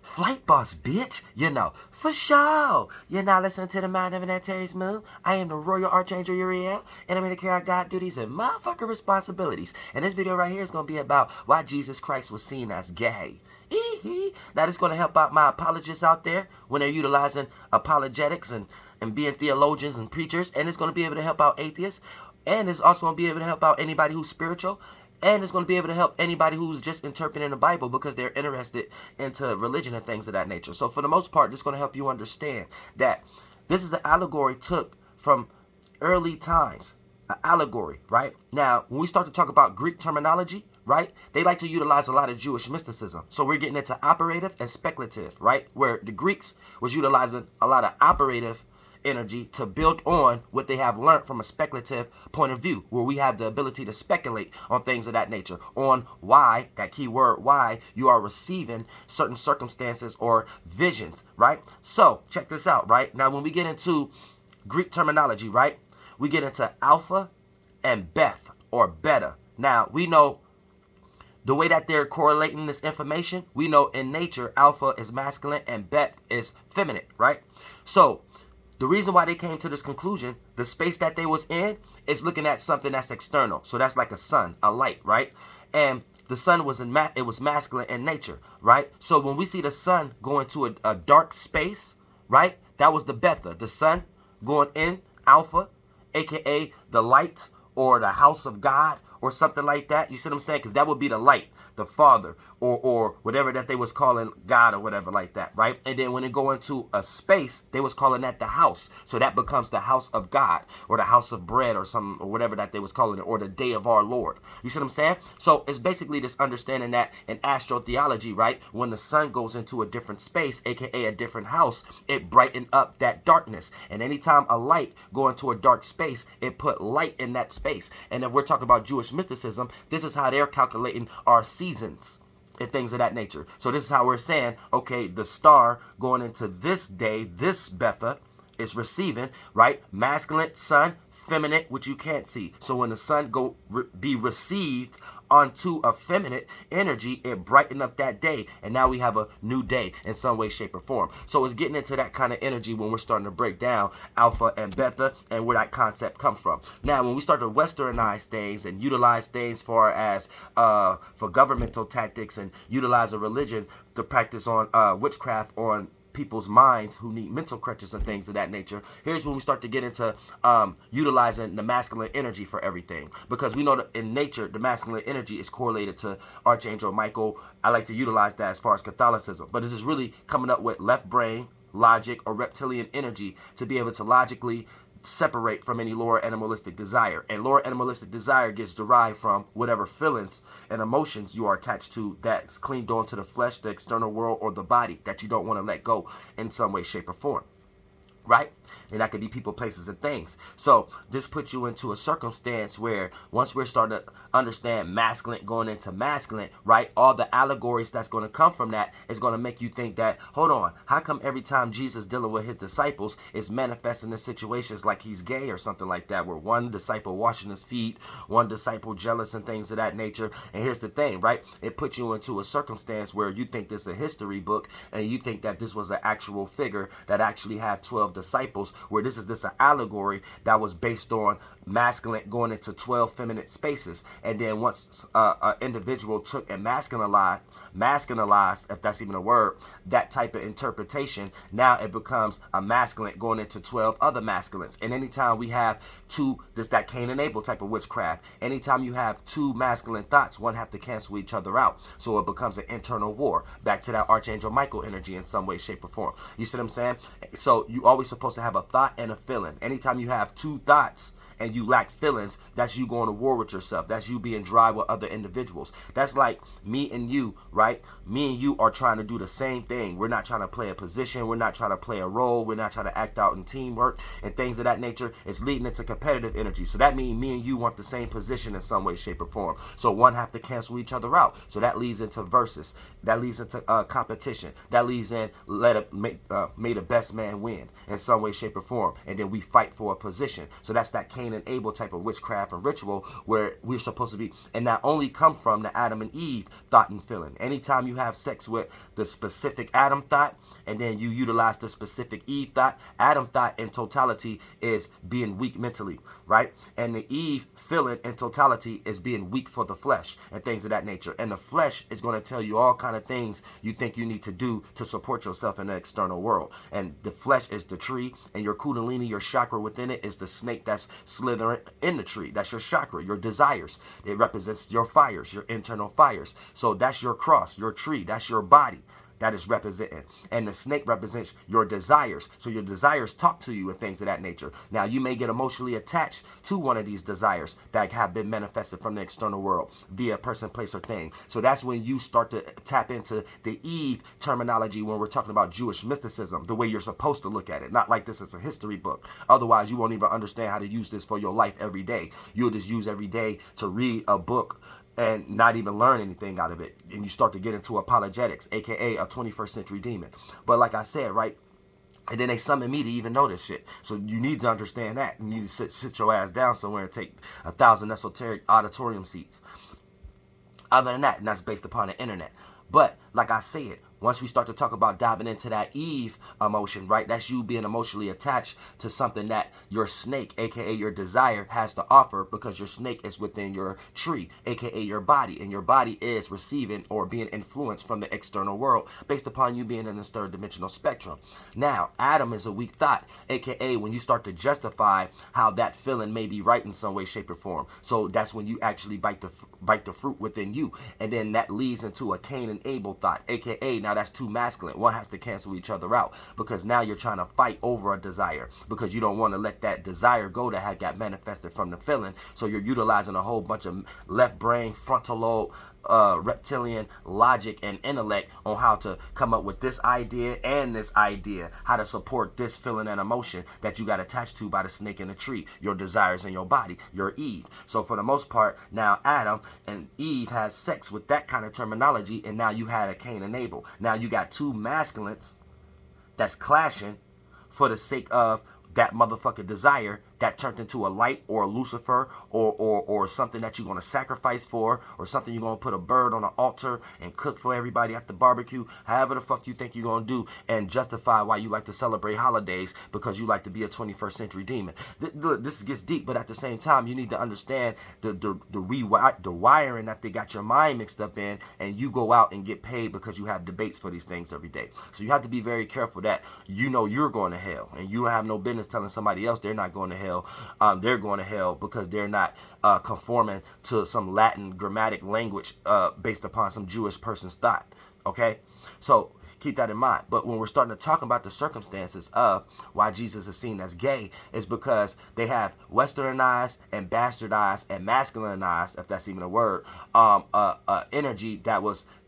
Flight boss, bitch. For sure. You're now listening to the Mind of an Terry's Moon. I am the Royal Archangel Uriel, and I'm here to carry out God duties and motherfucking responsibilities. And this video right here is going to be about why Jesus Christ was seen as gay. Now, this is going to help out my apologists out there when they're utilizing apologetics and being theologians and preachers. And it's going to be able to help out atheists. And it's also going to be able to help out anybody who's spiritual. And it's going to be able to help anybody who's just interpreting the Bible because they're interested into religion and things of that nature. So for the most part, this is going to help you understand that this is an allegory took from early times. An allegory, right? Now, when we start to talk about Greek terminology, right, they like to utilize a lot of Jewish mysticism. So we're getting into operative and speculative, right? Where the Greeks was utilizing a lot of operative energy to build on what they have learned from a speculative point of view, where we have the ability to speculate on things of that nature, on why, that key word, why you are receiving certain circumstances or visions, right? So check this out, right? Now, when we get into Greek terminology, right, we get into alpha and beth or beta. Now, we know the way that they're correlating this information, we know in nature, alpha is masculine and beth is feminine, right? So the reason why they came to this conclusion, the space that they was in is looking at something that's external. So that's like a sun, a light, right? And the sun was it was masculine in nature, right? So when we see the sun going to a dark space, right? That was the betha, the sun going in, alpha, aka the light or the house of God or something like that. You see what I'm saying? Because that would be the light, the Father, or whatever that they was calling God or whatever like that, right? And then when they go into a space, they was calling that the house. So that becomes the house of God or the house of bread or something or whatever that they was calling it, or the day of our Lord. You see what I'm saying? So it's basically this understanding that in Astro Theology, right, when the sun goes into a different space, aka a different house, it brightened up that darkness. And anytime a light go into a dark space, it put light in that space. And if we're talking about Jewish mysticism, this is how they're calculating our seasons and things of that nature. So this is how we're saying, okay, the star going into this day, this Betha, is receiving, right? Masculine sun, feminine, which you can't see. So when the sun be received onto a feminine energy, it brightened up that day, and now we have a new day in some way, shape, or form. So it's getting into that kind of energy when we're starting to break down alpha and beta and where that concept comes from. Now, when we start to westernize things and utilize things for governmental tactics and utilize a religion to practice on witchcraft on people's minds who need mental crutches and things of that nature, here's when we start to get into utilizing the masculine energy for everything, because we know that in nature the masculine energy is correlated to Archangel Michael. I like to utilize that as far as Catholicism, but this is really coming up with left brain logic or reptilian energy to be able to logically separate from any lower animalistic desire. And lower animalistic desire gets derived from whatever feelings and emotions you are attached to that's cleaned onto the flesh, the external world, or the body that you don't want to let go in some way, shape, or form. Right? And that could be people, places, and things. So this puts you into a circumstance where once we're starting to understand masculine going into masculine, right, all the allegories that's going to come from that is going to make you think that, hold on, how come every time Jesus dealing with his disciples is manifesting in situations like he's gay or something like that, where one disciple washing his feet, one disciple jealous and things of that nature. And here's the thing, right? It puts you into a circumstance where you think this is a history book and you think that this was an actual figure that actually had 12 disciples, where this is an allegory that was based on masculine going into 12 feminine spaces. And then once an individual took and masculinized, if that's even a word, that type of interpretation, now it becomes a masculine going into 12 other masculines. And anytime we have that Cain and Abel type of witchcraft, anytime you have two masculine thoughts, one have to cancel each other out. So it becomes an internal war, back to that Archangel Michael energy in some way, shape, or form. You see what I'm saying? So you always supposed to have a thought and a feeling. Anytime you have two thoughts and you lack feelings, that's you going to war with yourself. That's you being dry with other individuals. That's like me and you, right? Me and you are trying to do the same thing. We're not trying to play a position. We're not trying to play a role. We're not trying to act out in teamwork and things of that nature. It's leading into competitive energy. So that means me and you want the same position in some way, shape, or form. So one have to cancel each other out. So that leads into versus. That leads into competition. That leads in may the best man win in some way, shape, or form. And then we fight for a position. So that's that Cain Cain and Abel type of witchcraft and ritual where we're supposed to be, and that only come from the Adam and Eve thought and feeling. Anytime you have sex with the specific Adam thought and then you utilize the specific Eve thought, Adam thought in totality is being weak mentally, right? And the Eve feeling in totality is being weak for the flesh and things of that nature. And the flesh is going to tell you all kind of things you think you need to do to support yourself in the external world. And the flesh is the tree, and your kundalini, your chakra within it, is the snake that's slithering in the tree. That's your chakra, your desires. It represents your fires, your internal fires. So that's your cross, your tree, that's your body. That is representing. And the snake represents your desires. So your desires talk to you and things of that nature. Now, you may get emotionally attached to one of these desires that have been manifested from the external world via person, place, or thing. So that's when you start to tap into the Eve terminology when we're talking about Jewish mysticism, the way you're supposed to look at it. Not like this is a history book. Otherwise, you won't even understand how to use this for your life every day. You'll just use every day to read a book and not even learn anything out of it. And you start to get into apologetics, aka a 21st century demon. But like I said, right? And then they summon me to even know this shit. So you need to understand that. You need to sit your ass down somewhere and take 1,000 esoteric auditorium seats. Other than that, and that's based upon the internet. But like I said, once we start to talk about diving into that Eve emotion, right? That's you being emotionally attached to something that your snake, aka your desire, has to offer, because your snake is within your tree, aka your body, and your body is receiving or being influenced from the external world based upon you being in this third dimensional spectrum. Now, Adam is a weak thought, aka when you start to justify how that feeling may be right in some way, shape, or form. So that's when you actually bite the fruit within you, and then that leads into a Cain and Abel thought, aka now that's too masculine. One has to cancel each other out, because now you're trying to fight over a desire because you don't want to let that desire go that had got manifested from the feeling. So you're utilizing a whole bunch of left brain, frontal lobe, reptilian logic and intellect on how to come up with this idea and this idea, how to support this feeling and emotion that you got attached to by the snake in the tree, your desires in your body, your Eve. So for the most part, now Adam and Eve had sex with that kind of terminology, and now you had a Cain and Abel. Now you got two masculines that's clashing for the sake of that motherfucking desire that turned into a light or a Lucifer or something that you're going to sacrifice for, or something you're going to put a bird on an altar and cook for everybody at the barbecue, however the fuck you think you're going to do, and justify why you like to celebrate holidays because you like to be a 21st century demon. This gets deep, but at the same time, you need to understand the wiring that they got your mind mixed up in, and you go out and get paid because you have debates for these things every day. So you have to be very careful that you know you're going to hell, and you don't have no business telling somebody else they're not going to hell. They're going to hell because they're not conforming to some Latin grammatic language based upon some Jewish person's thought. Okay, so keep that in mind. But when we're starting to talk about the circumstances of why Jesus is seen as gay, is because they have westernized and bastardized and masculinized, if that's even a word, energy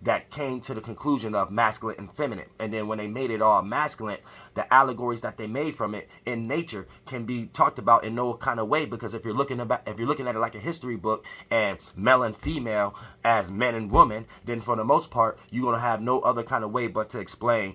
that came to the conclusion of masculine and feminine. And then when they made it all masculine, the allegories that they made from it in nature can be talked about in no kind of way, because if you're looking at it like a history book and male and female as men and women, then for the most part you're going to have no other kind of way but to explain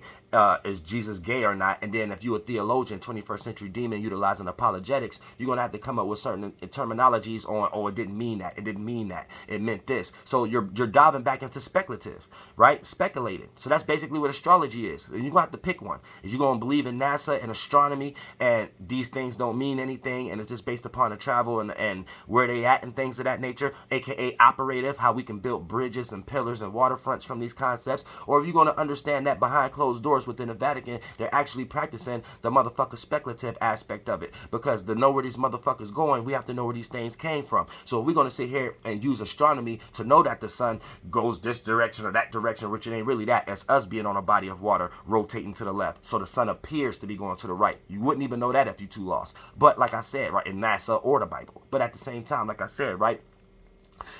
is Jesus gay or not. And then if you're a theologian, 21st century demon utilizing apologetics, you're going to have to come up with certain terminologies on, oh, it didn't mean that, it didn't mean that, it meant this. So you're diving back into speculative, right? Speculating. So that's basically what astrology is. You're going to have to pick one. Is you going to believe in NASA and astronomy, and these things don't mean anything, and it's just based upon the travel and where they at and things of that nature, aka operative, how we can build bridges and pillars and waterfronts from these concepts? Or if you're going to understand that behind closed doors within the Vatican, they're actually practicing the motherfucker speculative aspect of it, because to know where these motherfuckers going, we have to know where these things came from. So if we're going to sit here and use astronomy to know that the sun goes this direction or that direction, which it ain't really that, it's us being on a body of water rotating to the left, so the sun appears to be going to the right. You wouldn't even know that if you're too lost. But like I said, right, in NASA or the Bible. But at the same time, like I said, right,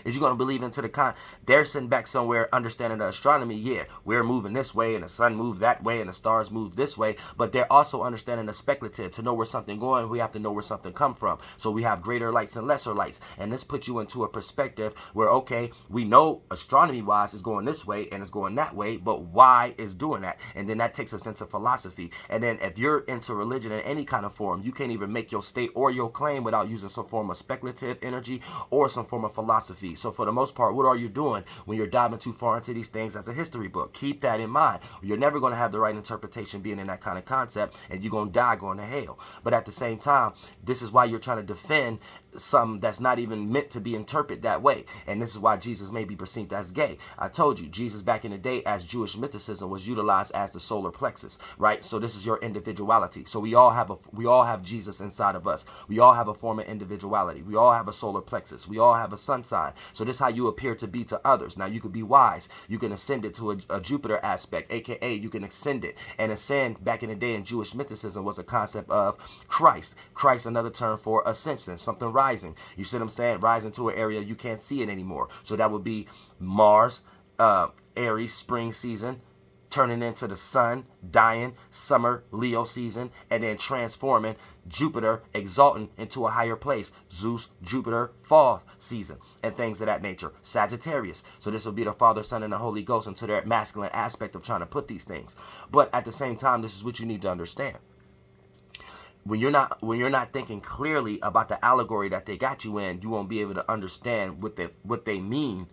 Is you going to believe into they're sitting back somewhere understanding the astronomy? Yeah, we're moving this way and the sun moved that way and the stars move this way, but they're also understanding the speculative. To know where something going, we have to know where something come from. So we have greater lights and lesser lights, and this puts you into a perspective where, okay, we know astronomy wise is going this way and it's going that way, but why is doing that? And then that takes us into philosophy. And then if you're into religion in any kind of form, you can't even make your state or your claim without using some form of speculative energy or some form of philosophy. So for the most part, what are you doing when you're diving too far into these things as a history book? Keep that in mind. You're never going to have the right interpretation being in that kind of concept, and you're going to die going to hell. But at the same time, this is why you're trying to defend something that's not even meant to be interpreted that way. And this is why Jesus may be perceived as gay. I told you, Jesus back in the day as Jewish mysticism was utilized as the solar plexus, right? So this is your individuality. So we all have Jesus inside of us. We all have a form of individuality. We all have a solar plexus. We all have a sun sign. So this is how you appear to be to others. Now you could be wise. You can ascend it to a Jupiter aspect, aka you can ascend it. And ascend back in the day in Jewish mysticism was a concept of Christ. Christ, another term for ascension, something rising. You see what I'm saying? Rising to an area you can't see it anymore. So that would be Mars, Aries, spring season, turning into the sun, dying, summer, Leo season, and then transforming Jupiter, exalting into a higher place, Zeus, Jupiter, fall season, and things of that nature. Sagittarius. So this will be the Father, Son, and the Holy Ghost into their masculine aspect of trying to put these things. But at the same time, this is what you need to understand. When you're not thinking clearly about the allegory that they got you in, you won't be able to understand what they mean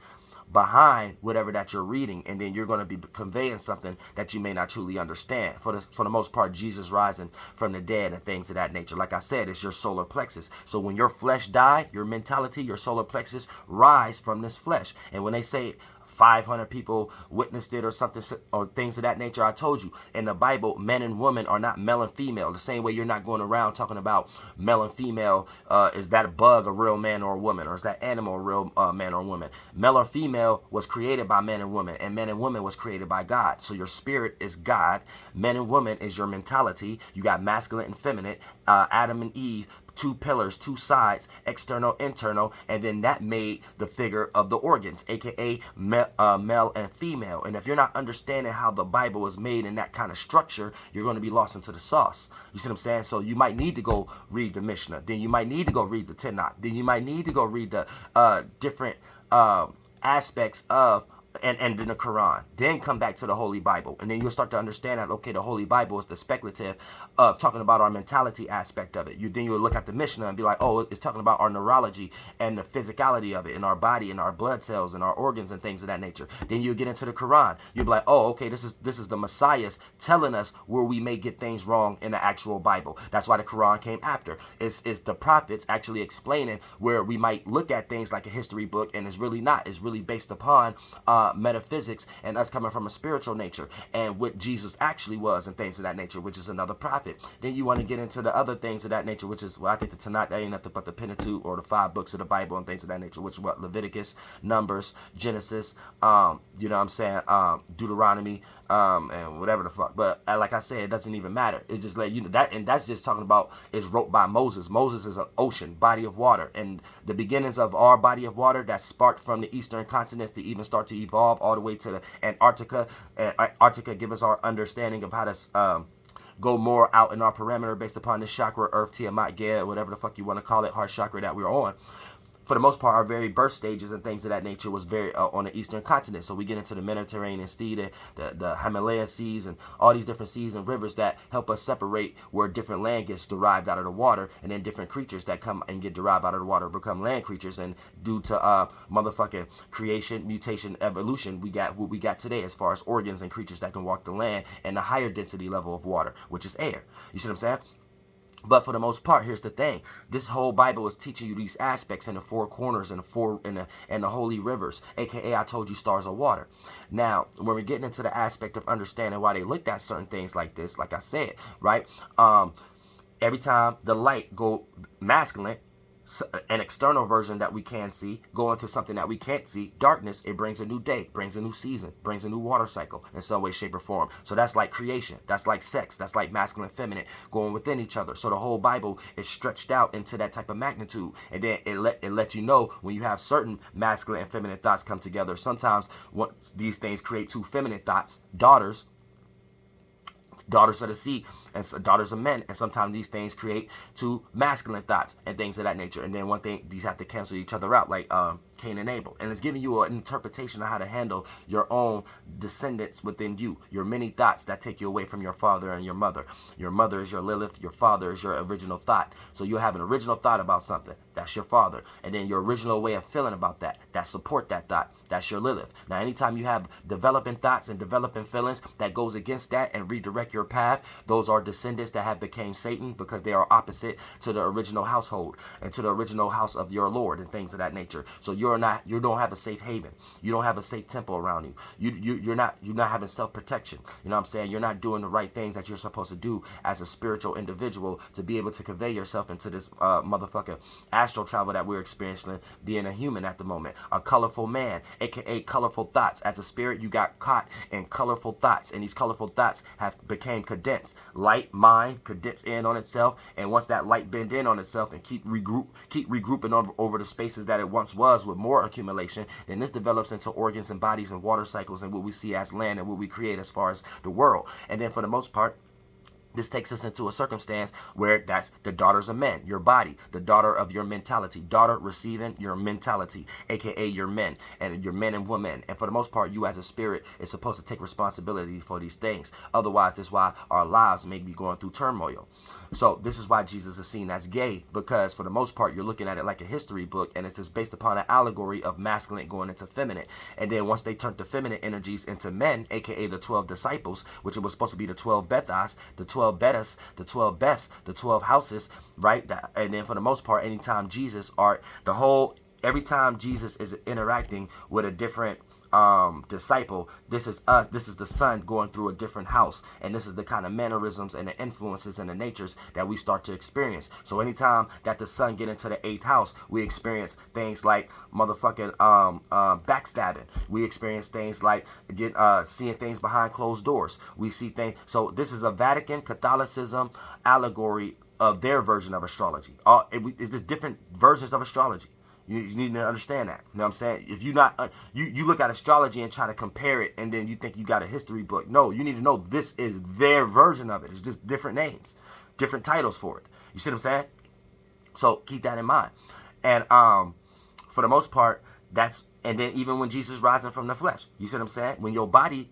behind whatever that you're reading, and then you're going to be conveying something that you may not truly understand. For the most part, Jesus rising from the dead and things of that nature, like I said, it's your solar plexus. So when your flesh die, your mentality, your solar plexus rise from this flesh. And when they say 500 people witnessed it or something, or things of that nature, I told you in the Bible, men and women are not male and female. The same way you're not going around talking about male and female. Is that a bug a real man or a woman, or is that animal a real man or woman? Male or female was created by men and women, and men and women was created by God. So your spirit is God. Men and women is your mentality. You got masculine and feminine. Adam and Eve, two pillars, two sides, external, internal, and then that made the figure of the organs, aka male and female. And if you're not understanding how the Bible is made in that kind of structure, you're going to be lost into the sauce. You see what I'm saying? So you might need to go read the Mishnah, then you might need to go read the Tanakh, then you might need to go read the different aspects of and then the Quran, then come back to the Holy Bible, and then you'll start to understand that, okay, the Holy Bible is the speculative of talking about our mentality aspect of it. Then you'll look at the Mishnah and be like, oh, it's talking about our neurology and the physicality of it in our body and our blood cells and our organs and things of that nature. Then you'll get into the Quran. You'll be like, oh, okay, this is the Messiah's telling us where we may get things wrong in the actual Bible. That's why the Quran came after. It's the prophets actually explaining where we might look at things like a history book, and it's really not. It's really based upon metaphysics and us coming from a spiritual nature and what Jesus actually was and things of that nature, which is another prophet. Then you want to get into the other things of that nature, which is, well, I think the Tanakh, that ain't nothing but the Pentateuch, or the 5 books of the Bible and things of that nature, which is what Leviticus, Numbers, Genesis, you know what I'm saying, Deuteronomy, and whatever the fuck. But like I said, it doesn't even matter. It's just like, you know, that, and that's just talking about, it's wrote by Moses. Moses is an ocean, body of water, and the beginnings of our body of water that sparked from the eastern continents to even start to evolve all the way to the Antarctica. Antarctica give us our understanding of how to go more out in our perimeter based upon this chakra, Earth, Tiamat, Gaia, whatever the fuck you want to call it, heart chakra that we're on. For the most part, our very birth stages and things of that nature was very on the eastern continent. So we get into the Mediterranean Sea, the Himalayan seas, and all these different seas and rivers that help us separate where different land gets derived out of the water, and then different creatures that come and get derived out of the water become land creatures. And due to motherfucking creation, mutation, evolution, we got what we got today as far as organs and creatures that can walk the land and the higher density level of water, which is air. You see what I'm saying? But for the most part, here's the thing. This whole Bible is teaching you these aspects in the 4 corners and the holy rivers, aka I told you, stars of water. Now, when we're getting into the aspect of understanding why they looked at certain things like this, like I said, right? Every time the light go masculine, an external version that we can see, go into something that we can't see, darkness, it brings a new day, brings a new season, brings a new water cycle in some way, shape, or form. So that's like creation. That's like sex. That's like masculine and feminine going within each other. So the whole Bible is stretched out into that type of magnitude. And then it let you know when you have certain masculine and feminine thoughts come together. Sometimes once these things create two feminine thoughts, daughters of the sea and daughters of men, and sometimes these things create two masculine thoughts and things of that nature. And then one thing, these have to cancel each other out, like Cain and Abel. And it's giving you an interpretation of how to handle your own descendants within you, your many thoughts that take you away from your father and your mother. Your mother is your Lilith, your father is your original thought. So you have an original thought about something, that's your father. And then your original way of feeling about that support that thought, that's your Lilith. Now anytime you have developing thoughts and developing feelings that goes against that and redirect your path, those are descendants that have became Satan, because they are opposite to the original household and to the original house of your Lord and things of that nature. So you don't have a safe haven. You don't have a safe temple around you. You're not having self-protection. You know what I'm saying? You're not doing the right things that you're supposed to do as a spiritual individual to be able to convey yourself into this motherfucker astral travel that we're experiencing, being a human at the moment, a colorful man, aka colorful thoughts. As a spirit, you got caught in colorful thoughts, and these colorful thoughts have became condensed. Light mind condense in on itself, and once that light bend in on itself and keep regrouping over the spaces that it once was with more accumulation, then this develops into organs and bodies and water cycles and what we see as land and what we create as far as the world. And then for the most part, this takes us into a circumstance where that's the daughters of men, your body, the daughter of your mentality, daughter receiving your mentality, aka your men and your men and women. And for the most part, you as a spirit is supposed to take responsibility for these things. Otherwise, that's why our lives may be going through turmoil. So this is why Jesus is seen as gay, because for the most part, you're looking at it like a history book, and it's just based upon an allegory of masculine going into feminine. And then once they turned the feminine energies into men, aka the 12 disciples, which it was supposed to be the 12 Bethas, the 12 Betas, the 12 Beths, the 12 houses, right? And then for the most part, anytime Jesus every time Jesus is interacting with a different disciple, this is the son going through a different house, and this is the kind of mannerisms and the influences and the natures that we start to experience. So anytime that the son get into the 8th house, we experience things like motherfucking backstabbing. We experience things like seeing things behind closed doors. We see things. So this is a Vatican Catholicism allegory of their version of astrology. It's just different versions of astrology. You need to understand that. You know what I'm saying? If you not you look at astrology and try to compare it, and then you think you got a history book. No, you need to know this is their version of it. It's just different names, different titles for it. You see what I'm saying? So keep that in mind. And for the most part, and then even when Jesus rising from the flesh, you see what I'm saying? When your body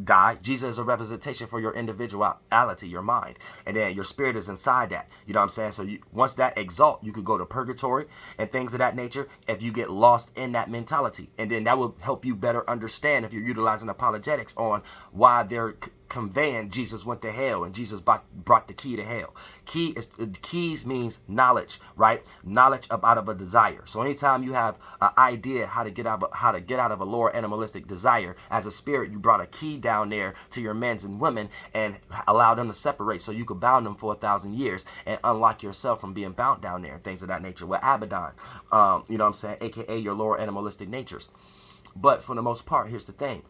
die, Jesus is a representation for your individuality, your mind, and then your spirit is inside that. You know what I'm saying? So once that exalt, you could go to purgatory and things of that nature if you get lost in that mentality, and then that will help you better understand if you're utilizing apologetics on why they're conveying Jesus went to hell and Jesus brought the key to hell. Keys means knowledge, right? Knowledge out of a desire. So anytime you have an idea how to get out of a lower animalistic desire, as a spirit, you brought a key down there to your men and women and allow them to separate, so you could bound them for 1,000 years and unlock yourself from being bound down there, things of that nature with Abaddon. You know what I'm saying? AKA your lower animalistic natures. But for the most part, here's the thing.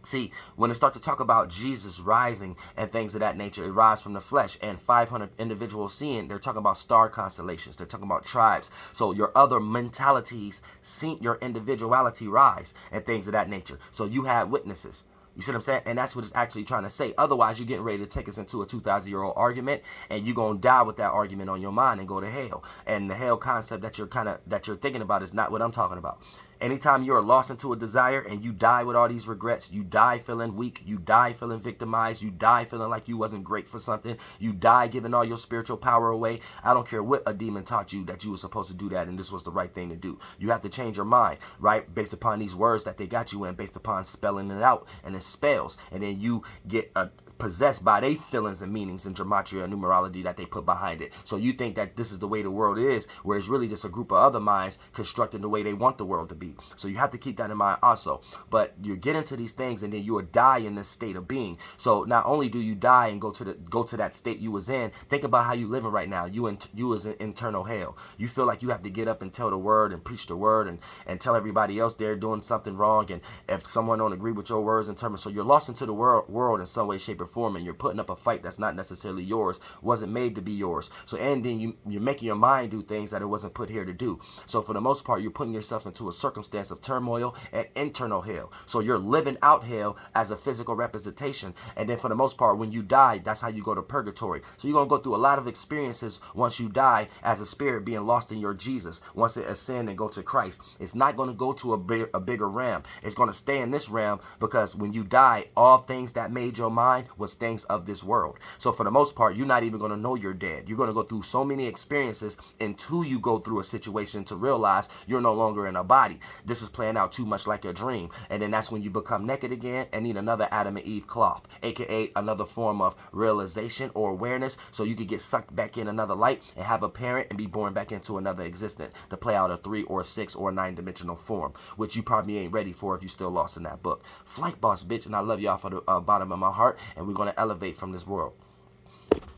See, when they start to talk about Jesus rising and things of that nature, it rise from the flesh, and 500 individuals seeing, they're talking about star constellations, they're talking about tribes. So your other mentalities see your individuality rise and things of that nature. So you have witnesses. You see what I'm saying? And that's what it's actually trying to say. Otherwise, you're getting ready to take us into a 2,000-year-old argument, and you're going to die with that argument on your mind and go to hell. And the hell concept that you're thinking about is not what I'm talking about. Anytime you're lost into a desire and you die with all these regrets, you die feeling weak, you die feeling victimized, you die feeling like you wasn't great for something, you die giving all your spiritual power away. I don't care what a demon taught you that you were supposed to do that and this was the right thing to do. You have to change your mind, right? Based upon these words that they got you in, based upon spelling it out, and it spells. And then you get possessed by their feelings and meanings and gematria and numerology that they put behind it. So you think that this is the way the world is, where it's really just a group of other minds constructing the way they want the world to be. be. So you have to keep that in mind also. But you get into these things and then you will die in this state of being. So not only do you die and go to that state you was in, think about how you living right now. You is an internal hell. You feel like you have to get up and tell the word and preach the word and tell everybody else they're doing something wrong. And if someone don't agree with your words in terms, so you're lost into the world in some way, shape, or form, and you're putting up a fight that's not necessarily yours, wasn't made to be yours. So and then you're making your mind do things that it wasn't put here to do. So for the most part, you're putting yourself into a circumstance of turmoil and internal hell. So you're living out hell as a physical representation. And then for the most part, when you die, that's how you go to purgatory. So you're going to go through a lot of experiences once you die as a spirit being lost in your Jesus. Once it ascend and go to Christ, it's not going to go to a bigger realm. It's going to stay in this realm because when you die, all things that made your mind was things of this world. So for the most part, you're not even going to know you're dead. You're going to go through so many experiences until you go through a situation to realize you're no longer in a body. This is playing out too much like a dream. And then that's when you become naked again and need another Adam and Eve cloth, aka another form of realization or awareness, so you could get sucked back in another light and have a parent and be born back into another existence to play out a 3 or 6 or 9-dimensional form, which you probably ain't ready for if you're still lost in that book. Flight boss, bitch, and I love y'all from the bottom of my heart, and we're going to elevate from this world.